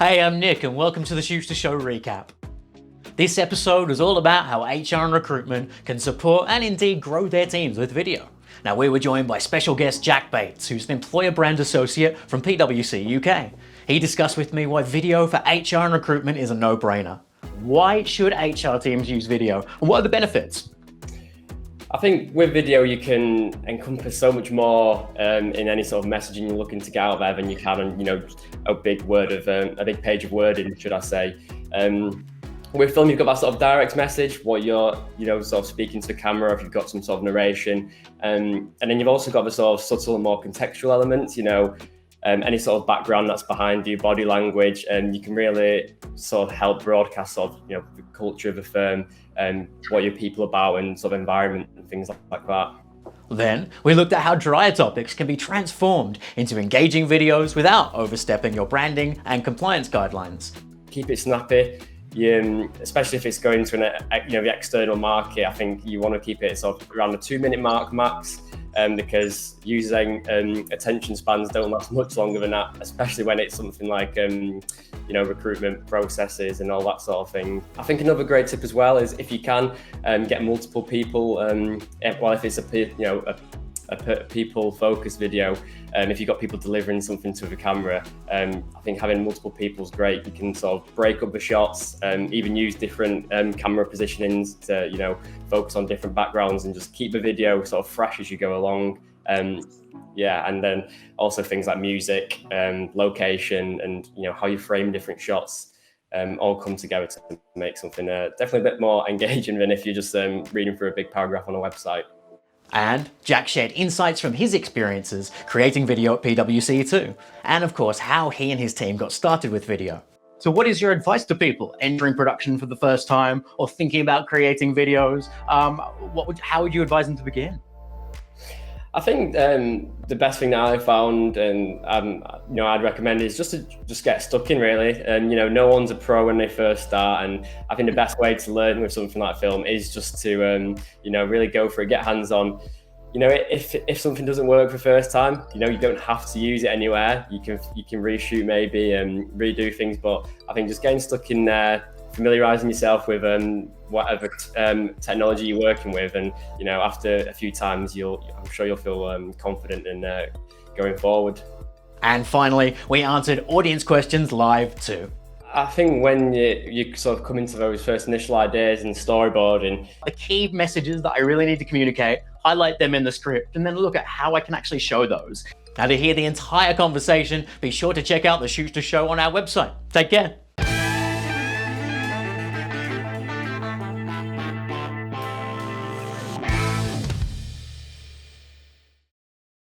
Hey, I'm Nick and welcome to the Shootsta Show recap. This episode is all about how HR and recruitment can support and indeed grow their teams with video. Now, we were joined by special guest Jack Bates, who's an employer brand associate from PwC UK. He discussed with me why video for HR and recruitment is a no-brainer. Why should HR teams use video and what are the benefits? I think with video you can encompass so much more in any sort of messaging you're looking to get out there than you can on a big page of wording, should I say. With film you've got that sort of direct message, what you're sort of speaking to the camera, if you've got some sort of narration, and then you've also got the sort of subtle and more contextual elements, any sort of background that's behind you, body language, and you can really sort of help broadcast sort of the culture of the firm and what your people are about and sort of environment and things like that. Then we looked at how drier topics can be transformed into engaging videos without overstepping your branding and compliance guidelines. Keep it snappy. Especially if it's going to the external market, I think you want to keep it sort of around the 2-minute mark max, because using attention spans don't last much longer than that, especially when it's something like recruitment processes and all that sort of thing. I think another great tip as well is if you can get multiple people, if it's a people-focused video, if you've got people delivering something to the camera, I think having multiple people is great. You can sort of break up the shots, even use different camera positionings to focus on different backgrounds and just keep the video sort of fresh as you go along. And then also things like music, location, and how you frame different shots. All come together to make something definitely a bit more engaging than if you're just reading through a big paragraph on a website. And Jack shared insights from his experiences creating video at PwC too, and of course how he and his team got started with video. So what is your advice to people entering production for the first time or thinking about creating videos? How would you advise them to begin? I think the best thing that I found and I'd recommend is just to get stuck in really. And no one's a pro when they first start, and I think the best way to learn with something like film is just to really go for it, get hands on. If something doesn't work for the first time, you don't have to use it anywhere. You can reshoot maybe and redo things, but I think just getting stuck in there, familiarizing yourself with whatever technology you're working with, and after a few times I'm sure you'll feel confident in going forward. And finally, we answered audience questions live too. I think when you sort of come into those first initial ideas and storyboarding, the key messages that I really need to communicate, highlight them in the script, and then look at how I can actually show those. Now, to hear the entire conversation, be sure to check out the Shootsta Show on our website. Take care.